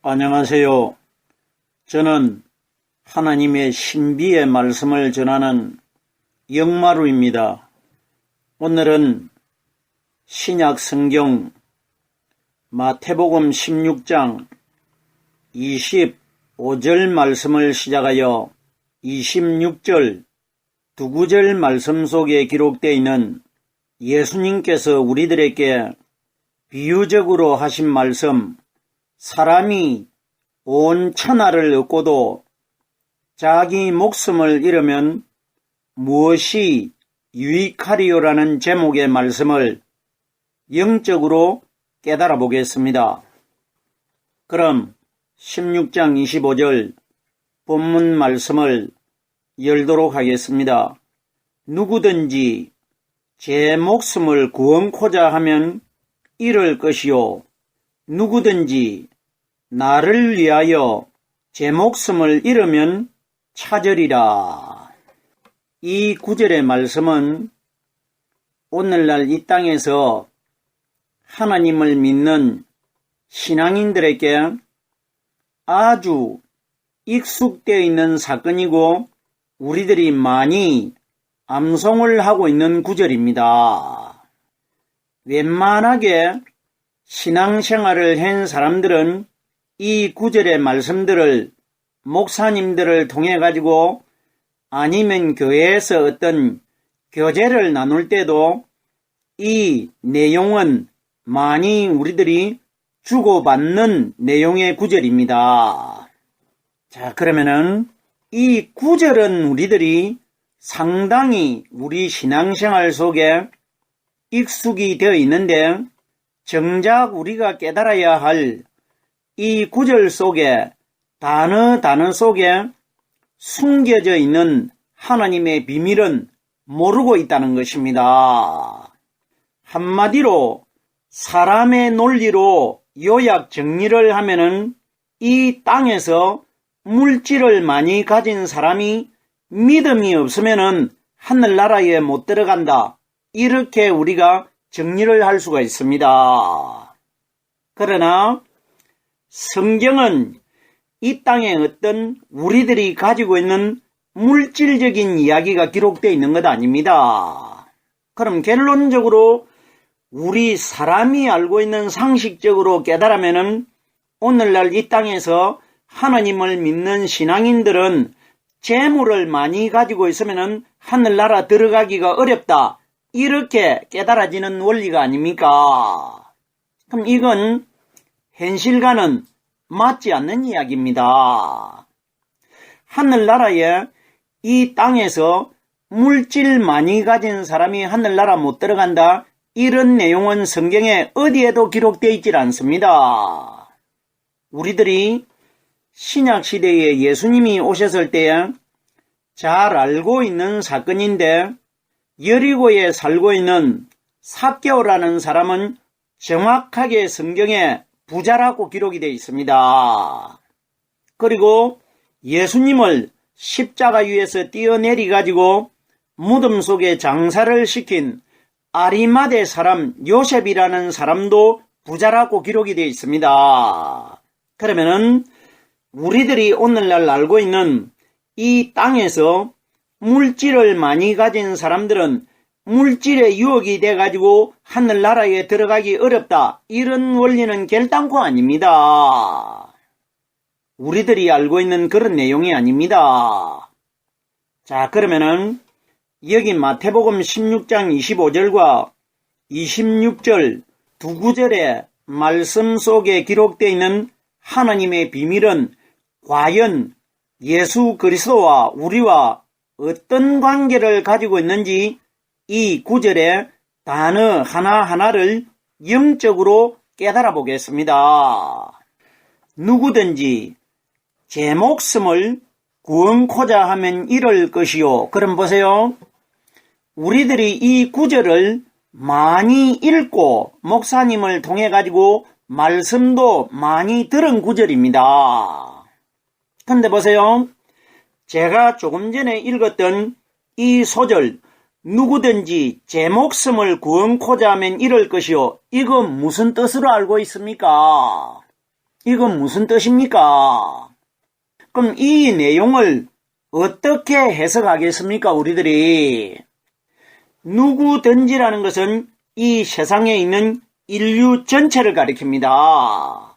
안녕하세요. 저는 하나님의 신비의 말씀을 전하는 영마루입니다. 오늘은 신약 성경 마태복음 16장 25절 말씀을 시작하여 26절 두 구절 말씀 속에 기록되어 있는 예수님께서 우리들에게 비유적으로 하신 말씀, 사람이 온 천하를 얻고도 자기 목숨을 잃으면 무엇이 유익하리요라는 제목의 말씀을 영적으로 깨달아 보겠습니다. 그럼 16장 25절 본문 말씀을 열도록 하겠습니다. 누구든지 제 목숨을 구원코자 하면 잃을 것이요, 누구든지 나를 위하여 제 목숨을 잃으면 찾으리라. 이 구절의 말씀은 오늘날 이 땅에서 하나님을 믿는 신앙인들에게 아주 익숙되어 있는 사건이고 우리들이 많이 암송을 하고 있는 구절입니다. 웬만하게 신앙생활을 한 사람들은 이 구절의 말씀들을 목사님들을 통해 가지고 아니면 교회에서 어떤 교제를 나눌 때도 이 내용은 많이 우리들이 주고받는 내용의 구절입니다. 자, 그러면은 이 구절은 우리들이 상당히 우리 신앙생활 속에 익숙이 되어 있는데 정작 우리가 깨달아야 할 이 구절 속에 단어 속에 숨겨져 있는 하나님의 비밀은 모르고 있다는 것입니다. 한마디로 사람의 논리로 요약 정리를 하면은 이 땅에서 물질을 많이 가진 사람이 믿음이 없으면은 하늘나라에 못 들어간다. 이렇게 우리가 정리를 할 수가 있습니다. 그러나 성경은 이 땅에 어떤 우리들이 가지고 있는 물질적인 이야기가 기록되어 있는 것 아닙니다. 그럼 결론적으로 우리 사람이 알고 있는 상식적으로 깨달으면은 오늘날 이 땅에서 하나님을 믿는 신앙인들은 재물을 많이 가지고 있으면은 하늘나라 들어가기가 어렵다. 이렇게 깨달아지는 원리가 아닙니까? 그럼 이건 현실과는 맞지 않는 이야기입니다. 하늘나라에 이 땅에서 물질 많이 가진 사람이 하늘나라 못 들어간다. 이런 내용은 성경에 어디에도 기록되어 있질 않습니다. 우리들이 신약시대에 예수님이 오셨을 때에 잘 알고 있는 사건인데 여리고에 살고 있는 삭개오라는 사람은 정확하게 성경에 부자라고 기록이 되어 있습니다. 그리고 예수님을 십자가 위에서 뛰어내리 가지고 무덤 속에 장사를 시킨 아리마대 사람 요셉이라는 사람도 부자라고 기록이 되어 있습니다. 그러면은 우리들이 오늘날 알고 있는 이 땅에서 물질을 많이 가진 사람들은 물질의 유혹이 돼가지고 하늘나라에 들어가기 어렵다. 이런 원리는 결단코 아닙니다. 우리들이 알고 있는 그런 내용이 아닙니다. 자, 그러면은 여기 마태복음 16장 25절과 26절 두 구절의 말씀 속에 기록되어 있는 하나님의 비밀은 과연 예수 그리스도와 우리와 어떤 관계를 가지고 있는지 이 구절의 단어 하나하나를 영적으로 깨달아 보겠습니다. 누구든지 제 목숨을 구원코자 하면 잃을 것이요. 그럼 보세요. 우리들이 이 구절을 많이 읽고 목사님을 통해 가지고 말씀도 많이 들은 구절입니다. 근데 보세요. 제가 조금 전에 읽었던 이 소절, 누구든지 제 목숨을 구원코자 하면 잃을 것이요. 이거 무슨 뜻으로 알고 있습니까? 이건 무슨 뜻입니까? 그럼 이 내용을 어떻게 해석하겠습니까, 우리들이? 누구든지라는 것은 이 세상에 있는 인류 전체를 가리킵니다.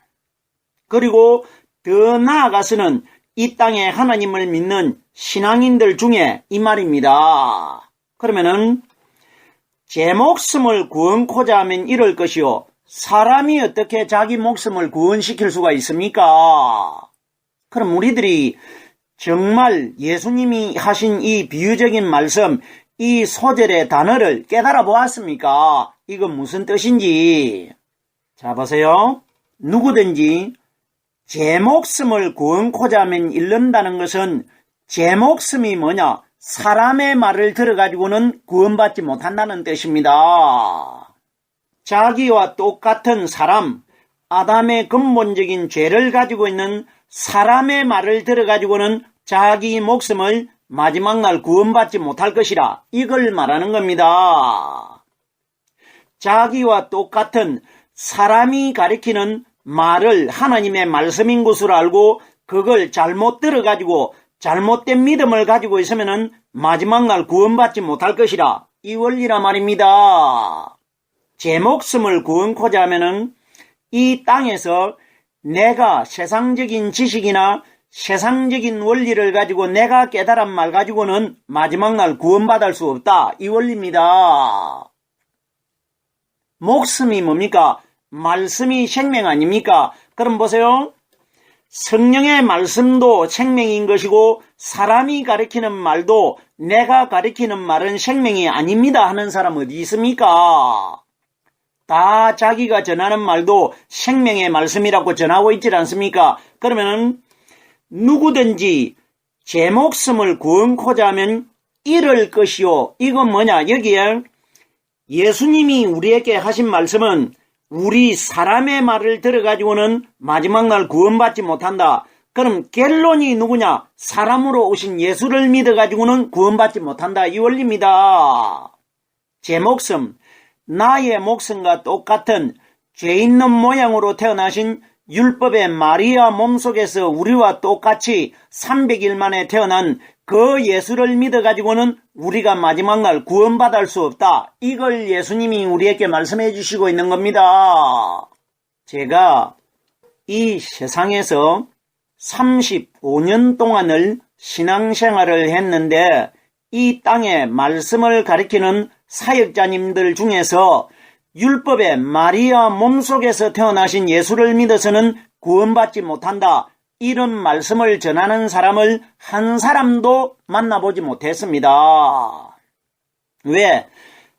그리고 더 나아가서는 이 땅에 하나님을 믿는 신앙인들 중에 이 말입니다. 그러면은 제 목숨을 구원코자 하면 이럴 것이요. 사람이 어떻게 자기 목숨을 구원시킬 수가 있습니까? 그럼 우리들이 정말 예수님이 하신 이 비유적인 말씀, 이 소절의 단어를 깨달아 보았습니까? 이건 무슨 뜻인지. 자, 보세요. 누구든지 제 목숨을 구원코자 하면 잃는다는 것은 제 목숨이 뭐냐? 사람의 말을 들어가지고는 구원받지 못한다는 뜻입니다. 자기와 똑같은 사람, 아담의 근본적인 죄를 가지고 있는 사람의 말을 들어가지고는 자기 목숨을 마지막 날 구원받지 못할 것이라, 이걸 말하는 겁니다. 자기와 똑같은 사람이 가리키는 말을 하나님의 말씀인 것으로 알고 그걸 잘못 들어가지고 잘못된 믿음을 가지고 있으면은 마지막 날 구원받지 못할 것이라, 이 원리라 말입니다. 제 목숨을 구원코자 하면은 이 땅에서 내가 세상적인 지식이나 세상적인 원리를 가지고 내가 깨달은 말 가지고는 마지막 날 구원받을 수 없다, 이 원리입니다. 목숨이 뭡니까? 말씀이 생명 아닙니까? 그럼 보세요. 성령의 말씀도 생명인 것이고 사람이 가리키는 말도 내가 가리키는 말은 생명이 아닙니다 하는 사람 어디 있습니까? 다 자기가 전하는 말도 생명의 말씀이라고 전하고 있지 않습니까? 그러면은 누구든지 제 목숨을 구원코자 하면 잃을 것이요. 이건 뭐냐? 여기에 예수님이 우리에게 하신 말씀은 우리 사람의 말을 들어가지고는 마지막 날 구원받지 못한다. 그럼 결론이 누구냐? 사람으로 오신 예수를 믿어가지고는 구원받지 못한다, 이 원리입니다. 제 목숨, 나의 목숨과 똑같은 죄 있는 모양으로 태어나신 율법의 마리아 몸속에서 우리와 똑같이 300일 만에 태어난 그 예수를 믿어가지고는 우리가 마지막 날 구원받을 수 없다. 이걸 예수님이 우리에게 말씀해 주시고 있는 겁니다. 제가 이 세상에서 35년 동안을 신앙생활을 했는데 이 땅에 말씀을 가리키는 사역자님들 중에서 율법의 마리아 몸속에서 태어나신 예수를 믿어서는 구원받지 못한다, 이런 말씀을 전하는 사람을 한 사람도 만나보지 못했습니다. 왜?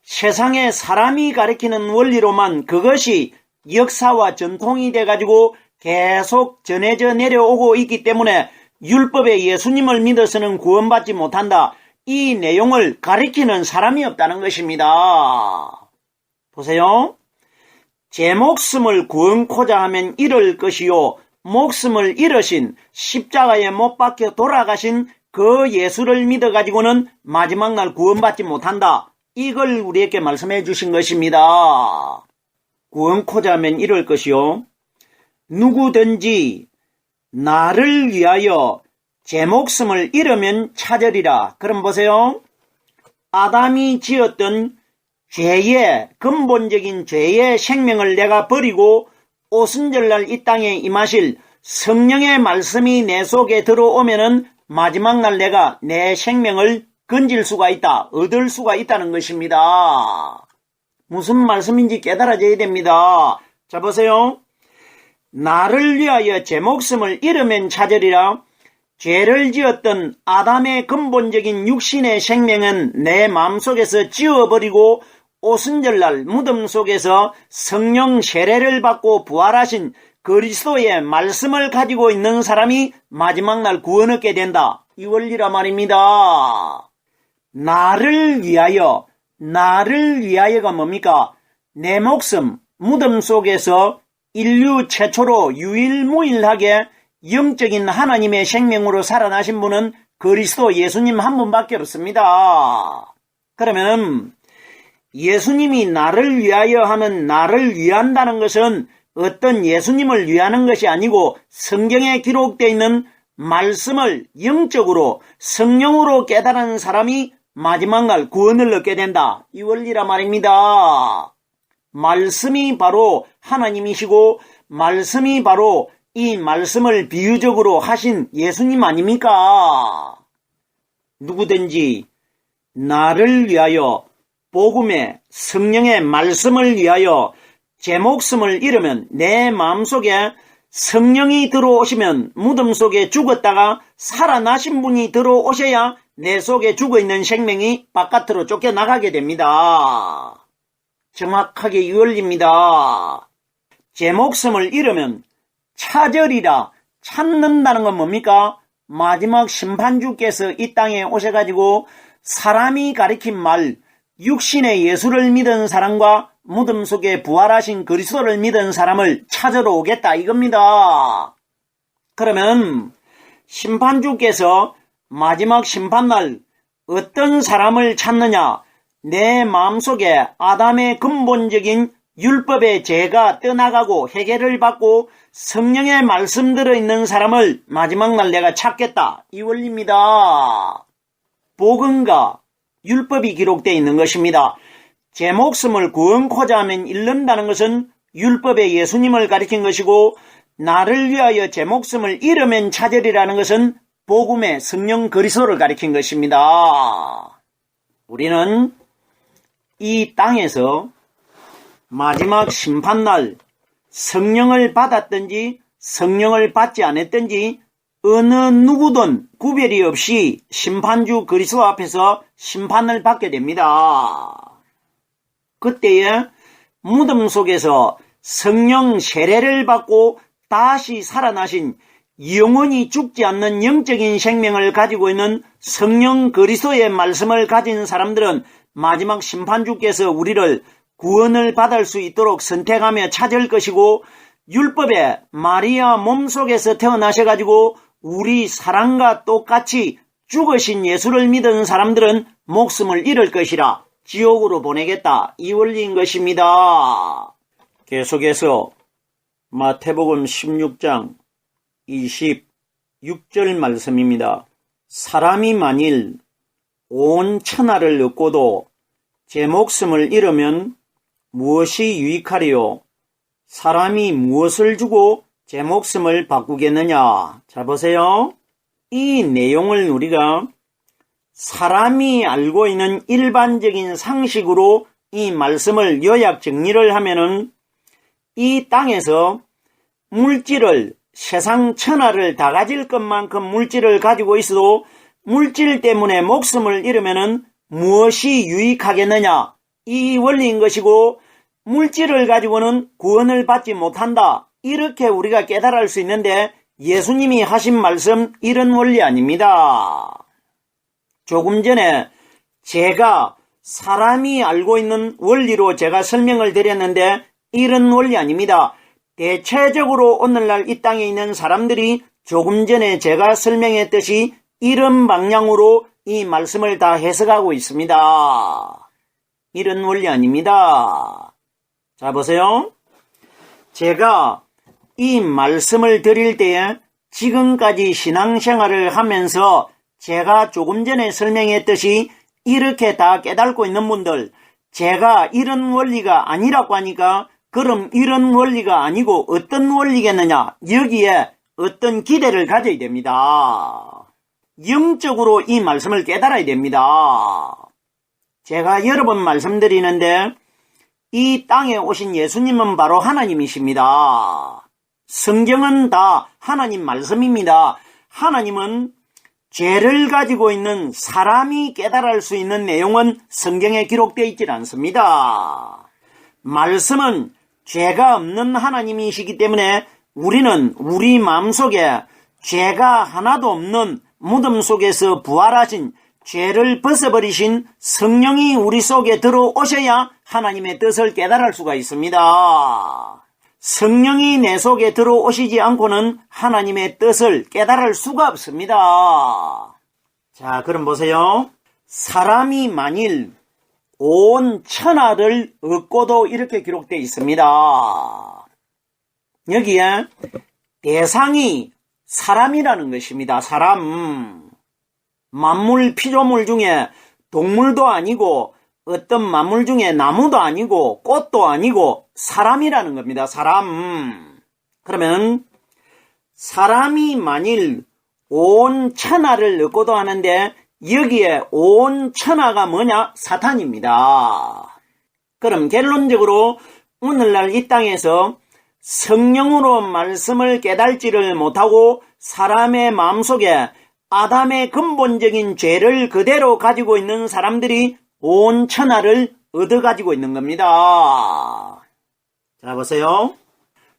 세상에 사람이 가리키는 원리로만 그것이 역사와 전통이 돼가지고 계속 전해져 내려오고 있기 때문에 율법의 예수님을 믿어서는 구원받지 못한다, 이 내용을 가리키는 사람이 없다는 것입니다. 보세요. 제 목숨을 구원코자 하면 잃을 것이요, 목숨을 잃으신 십자가에 못 박혀 돌아가신 그 예수를 믿어가지고는 마지막 날 구원받지 못한다, 이걸 우리에게 말씀해 주신 것입니다. 구원코자 하면 잃을 것이요, 누구든지 나를 위하여 제 목숨을 잃으면 찾으리라. 그럼 보세요. 아담이 지었던 죄의 근본적인 죄의 생명을 내가 버리고 오순절날 이 땅에 임하실 성령의 말씀이 내 속에 들어오면은 마지막 날 내가 내 생명을 건질 수가 있다, 얻을 수가 있다는 것입니다. 무슨 말씀인지 깨달아져야 됩니다. 자, 보세요. 나를 위하여 제 목숨을 잃으면 찾으리라. 죄를 지었던 아담의 근본적인 육신의 생명은 내 마음속에서 지워버리고 오순절날 무덤 속에서 성령 세례를 받고 부활하신 그리스도의 말씀을 가지고 있는 사람이 마지막 날 구원 얻게 된다, 이 원리라 말입니다. 나를 위하여가 뭡니까? 내 목숨, 무덤 속에서 인류 최초로 유일무이하게 영적인 하나님의 생명으로 살아나신 분은 그리스도 예수님 한 분밖에 없습니다. 그러면 예수님이 나를 위하여 하는 나를 위한다는 것은 어떤 예수님을 위하는 것이 아니고 성경에 기록되어 있는 말씀을 영적으로 성령으로 깨달은 사람이 마지막 날 구원을 얻게 된다. 이 원리라 말입니다. 말씀이 바로 하나님이시고 말씀이 바로 이 말씀을 비유적으로 하신 예수님 아닙니까? 누구든지 나를 위하여 복음의 성령의 말씀을 위하여 제 목숨을 잃으면 내 마음속에 성령이 들어오시면 무덤 속에 죽었다가 살아나신 분이 들어오셔야 내 속에 죽어있는 생명이 바깥으로 쫓겨나가게 됩니다. 정확하게 이 원리입니다. 제 목숨을 잃으면 찾으리라. 찾는다는 건 뭡니까? 마지막 심판주께서 이 땅에 오셔가지고 사람이 가리킨 말, 육신의 예수를 믿은 사람과 무덤 속에 부활하신 그리스도를 믿은 사람을 찾으러 오겠다 이겁니다. 그러면 심판주께서 마지막 심판날 어떤 사람을 찾느냐? 내 마음속에 아담의 근본적인 율법의 죄가 떠나가고 해결을 받고 성령의 말씀 들어있는 사람을 마지막 날 내가 찾겠다. 이 원리입니다. 복음과 율법이 기록되어 있는 것입니다. 제 목숨을 구원코자 하면 잃는다는 것은 율법의 예수님을 가리킨 것이고 나를 위하여 제 목숨을 잃으면 찾으리라는 것은 복음의 성령 그리스도를 가리킨 것입니다. 우리는 이 땅에서 마지막 심판날 성령을 받았든지 성령을 받지 않았든지 어느 누구든 구별이 없이 심판주 그리스도 앞에서 심판을 받게 됩니다. 그때에 무덤 속에서 성령 세례를 받고 다시 살아나신 영원히 죽지 않는 영적인 생명을 가지고 있는 성령 그리스도의 말씀을 가진 사람들은 마지막 심판주께서 우리를 구원을 받을 수 있도록 선택하며 찾을 것이고 율법의 마리아 몸속에서 태어나셔가지고 우리 사랑과 똑같이 죽으신 예수를 믿은 사람들은 목숨을 잃을 것이라 지옥으로 보내겠다. 이 원리인 것입니다. 계속해서 마태복음 16장 26절 말씀입니다. 사람이 만일 온 천하를 얻고도 제 목숨을 잃으면 무엇이 유익하리요? 사람이 무엇을 주고 제 목숨을 바꾸겠느냐? 자 보세요. 이 내용을 우리가 사람이 알고 있는 일반적인 상식으로 이 말씀을 요약 정리를 하면은 이 땅에서 물질을 세상 천하를 다 가질 것만큼 물질을 가지고 있어도 물질 때문에 목숨을 잃으면은 무엇이 유익하겠느냐? 이 원리인 것이고 물질을 가지고는 구원을 받지 못한다. 이렇게 우리가 깨달을 수 있는데 예수님이 하신 말씀 이런 원리 아닙니다. 조금 전에 제가 사람이 알고 있는 원리로 제가 설명을 드렸는데 이런 원리 아닙니다. 대체적으로 오늘날 이 땅에 있는 사람들이 조금 전에 제가 설명했듯이 이런 방향으로 이 말씀을 다 해석하고 있습니다. 이런 원리 아닙니다. 자 보세요. 제가 이 말씀을 드릴 때에 지금까지 신앙생활을 하면서 제가 조금 전에 설명했듯이 이렇게 다 깨닫고 있는 분들, 제가 이런 원리가 아니라고 하니까 그럼 이런 원리가 아니고 어떤 원리겠느냐? 여기에 어떤 기대를 가져야 됩니다. 영적으로 이 말씀을 깨달아야 됩니다. 제가 여러 번 말씀드리는데 이 땅에 오신 예수님은 바로 하나님이십니다. 성경은 다 하나님 말씀입니다. 하나님은 죄를 가지고 있는 사람이 깨달을 수 있는 내용은 성경에 기록되어 있지 않습니다. 말씀은 죄가 없는 하나님이시기 때문에 우리는 우리 마음속에 죄가 하나도 없는 무덤 속에서 부활하신 죄를 벗어버리신 성령이 우리 속에 들어오셔야 하나님의 뜻을 깨달을 수가 있습니다. 성령이 내 속에 들어오시지 않고는 하나님의 뜻을 깨달을 수가 없습니다. 자, 그럼 보세요. 사람이 만일 온 천하를 얻고도 이렇게 기록되어 있습니다. 여기에 대상이 사람이라는 것입니다. 사람. 만물 피조물 중에 동물도 아니고 어떤 만물 중에 나무도 아니고 꽃도 아니고 사람이라는 겁니다. 사람. 그러면 사람이 만일 온 천하를 얻고도 하는데 여기에 온 천하가 뭐냐? 사탄입니다. 그럼 결론적으로 오늘날 이 땅에서 성령으로 말씀을 깨달지를 못하고 사람의 마음속에 아담의 근본적인 죄를 그대로 가지고 있는 사람들이 온 천하를 얻어가지고 있는 겁니다. 자, 보세요.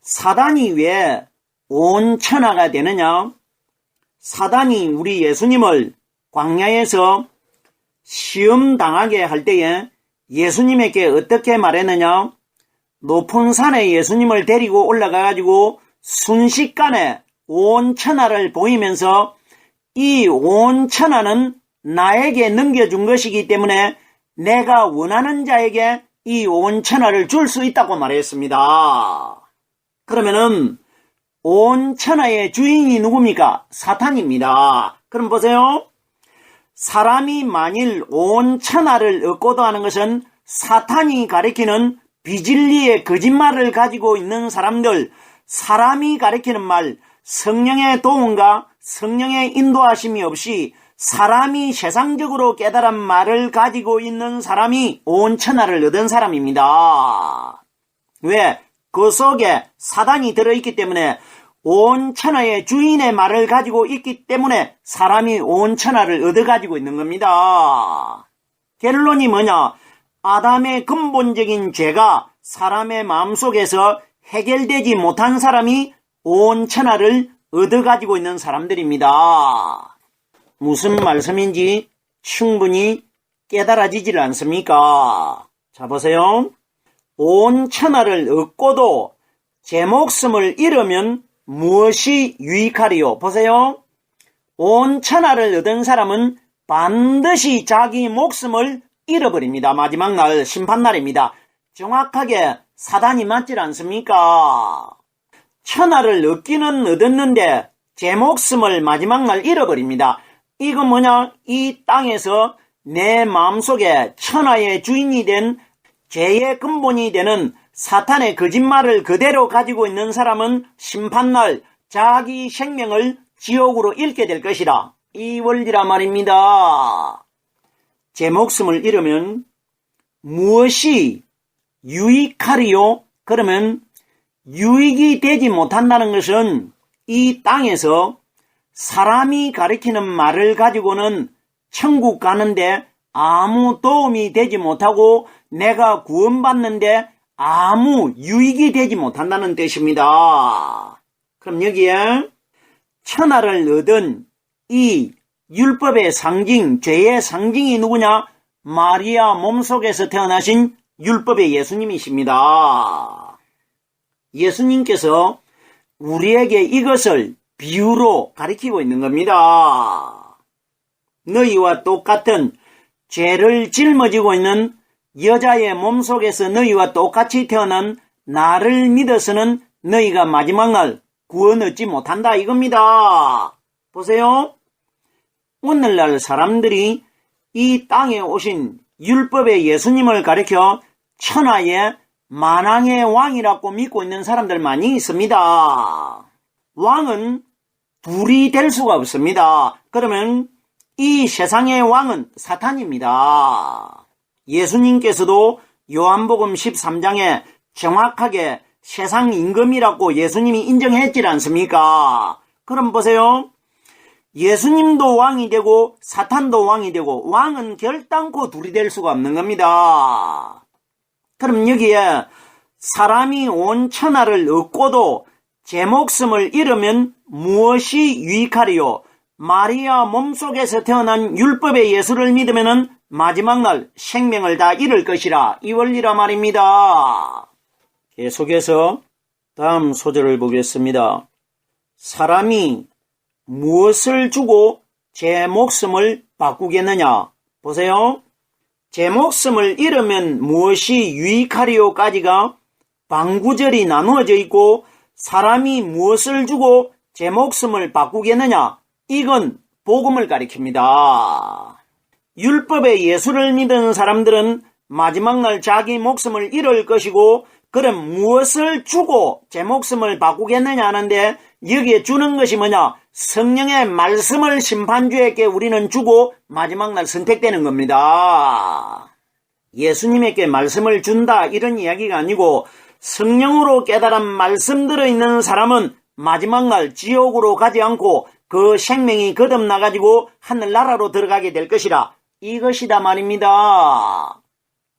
사단이 왜 온 천하가 되느냐? 사단이 우리 예수님을 광야에서 시험 당하게 할 때에 예수님에게 어떻게 말했느냐? 높은 산에 예수님을 데리고 올라가가지고 순식간에 온 천하를 보이면서 이 온 천하는 나에게 넘겨준 것이기 때문에 내가 원하는 자에게 이 온 천하를 줄 수 있다고 말했습니다. 그러면은 온 천하의 주인이 누굽니까? 사탄입니다. 그럼 보세요. 사람이 만일 온 천하를 얻고도 하는 것은 사탄이 가리키는 비진리의 거짓말을 가지고 있는 사람들, 사람이 가리키는 말, 성령의 도움과 성령의 인도하심이 없이 사람이 세상적으로 깨달은 말을 가지고 있는 사람이 온 천하를 얻은 사람입니다. 왜? 그 속에 사단이 들어있기 때문에 온 천하의 주인의 말을 가지고 있기 때문에 사람이 온 천하를 얻어가지고 있는 겁니다. 결론이 뭐냐? 아담의 근본적인 죄가 사람의 마음속에서 해결되지 못한 사람이 온 천하를 얻어가지고 있는 사람들입니다. 무슨 말씀인지 충분히 깨달아지질 않습니까? 자, 보세요. 온 천하를 얻고도 제 목숨을 잃으면 무엇이 유익하리요? 보세요. 온 천하를 얻은 사람은 반드시 자기 목숨을 잃어버립니다. 마지막 날, 심판날입니다. 정확하게 사단이 맞질 않습니까? 천하를 얻기는 얻었는데 제 목숨을 마지막 날 잃어버립니다. 이건 뭐냐? 이 땅에서 내 마음속에 천하의 주인이 된 죄의 근본이 되는 사탄의 거짓말을 그대로 가지고 있는 사람은 심판날 자기 생명을 지옥으로 잃게 될 것이라. 이 원리라 말입니다. 제 목숨을 잃으면 무엇이 유익하리요? 그러면 유익이 되지 못한다는 것은 이 땅에서 사람이 가리키는 말을 가지고는 천국 가는데 아무 도움이 되지 못하고 내가 구원받는데 아무 유익이 되지 못한다는 뜻입니다. 그럼 여기에 천하를 얻은 이 율법의 상징, 죄의 상징이 누구냐? 마리아 몸속에서 태어나신 율법의 예수님이십니다. 예수님께서 우리에게 이것을 비유로 가리키고 있는 겁니다. 너희와 똑같은 죄를 짊어지고 있는 여자의 몸속에서 너희와 똑같이 태어난 나를 믿어서는 너희가 마지막 날 구원 얻지 못한다 이겁니다. 보세요. 오늘날 사람들이 이 땅에 오신 율법의 예수님을 가리켜 천하의 만왕의 왕이라고 믿고 있는 사람들 많이 있습니다. 왕은 둘이 될 수가 없습니다. 그러면 이 세상의 왕은 사탄입니다. 예수님께서도 요한복음 13장에 정확하게 세상 임금이라고 예수님이 인정했지 않습니까? 그럼 보세요. 예수님도 왕이 되고 사탄도 왕이 되고 왕은 결단코 둘이 될 수가 없는 겁니다. 그럼 여기에 사람이 온 천하를 얻고도 제 목숨을 잃으면 무엇이 유익하리요? 마리아 몸속에서 태어난 율법의 예수를 믿으면 마지막 날 생명을 다 잃을 것이라. 이 원리라 말입니다. 계속해서 다음 소절을 보겠습니다. 사람이 무엇을 주고 제 목숨을 바꾸겠느냐? 보세요. 제 목숨을 잃으면 무엇이 유익하리요까지가 방구절이 나누어져 있고 사람이 무엇을 주고 제 목숨을 바꾸겠느냐? 이건 복음을 가리킵니다. 율법의 예수를 믿은 사람들은 마지막 날 자기 목숨을 잃을 것이고, 그럼 무엇을 주고 제 목숨을 바꾸겠느냐 하는데, 여기에 주는 것이 뭐냐? 성령의 말씀을 심판주에게 우리는 주고 마지막 날 선택되는 겁니다. 예수님에게 말씀을 준다 이런 이야기가 아니고, 성령으로 깨달은 말씀 들어있는 사람은 마지막 날 지옥으로 가지 않고 그 생명이 거듭나가지고 하늘나라로 들어가게 될 것이라, 이것이다 말입니다.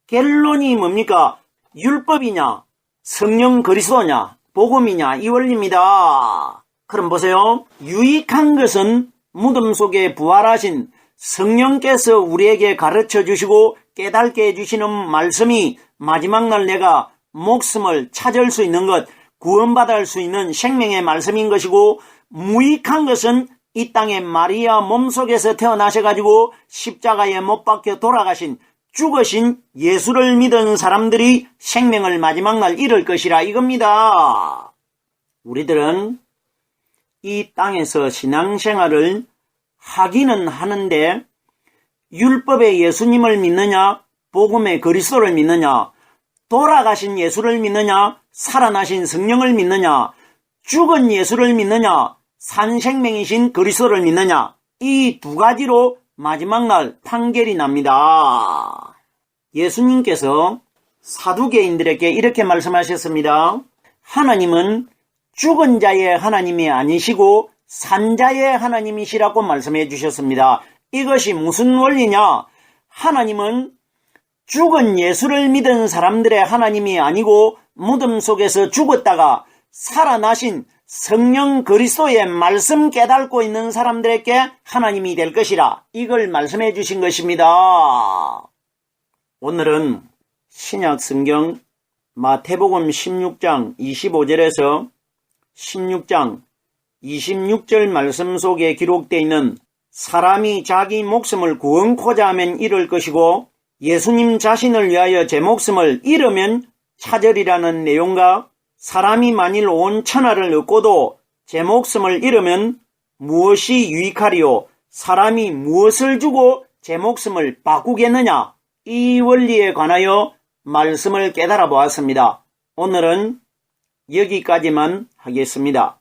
결론이 뭡니까? 율법이냐, 성령 그리스도냐, 복음이냐, 이 원리입니다. 그럼 보세요. 유익한 것은 무덤 속에 부활하신 성령께서 우리에게 가르쳐 주시고 깨닫게 해주시는 말씀이 마지막 날 내가 목숨을 찾을 수 있는 것, 구원받을 수 있는 생명의 말씀인 것이고, 무익한 것은 이 땅에 마리아 몸속에서 태어나셔가지고 십자가에 못 박혀 돌아가신, 죽으신 예수를 믿은 사람들이 생명을 마지막 날 잃을 것이라 이겁니다. 우리들은 이 땅에서 신앙생활을 하기는 하는데, 율법의 예수님을 믿느냐, 복음의 그리스도를 믿느냐, 돌아가신 예수를 믿느냐, 살아나신 성령을 믿느냐, 죽은 예수를 믿느냐, 산 생명이신 그리스도를 믿느냐, 이 두 가지로 마지막 날 판결이 납니다. 예수님께서 사두개인들에게 이렇게 말씀하셨습니다. 하나님은 죽은 자의 하나님이 아니시고 산 자의 하나님이시라고 말씀해 주셨습니다. 이것이 무슨 원리냐? 하나님은 죽은 예수를 믿은 사람들의 하나님이 아니고 무덤 속에서 죽었다가 살아나신 성령 그리스도의 말씀 깨닫고 있는 사람들에게 하나님이 될 것이라, 이걸 말씀해 주신 것입니다. 오늘은 신약 성경 마태복음 16장 25절에서 16장 26절 말씀 속에 기록되어 있는 사람이 자기 목숨을 구원코자 하면 잃을 것이고 예수님 자신을 위하여 제 목숨을 잃으면 찾으리라는 내용과, 사람이 만일 온 천하를 얻고도 제 목숨을 잃으면 무엇이 유익하리요? 사람이 무엇을 주고 제 목숨을 바꾸겠느냐? 이 원리에 관하여 말씀을 깨달아 보았습니다. 오늘은 여기까지만 하겠습니다.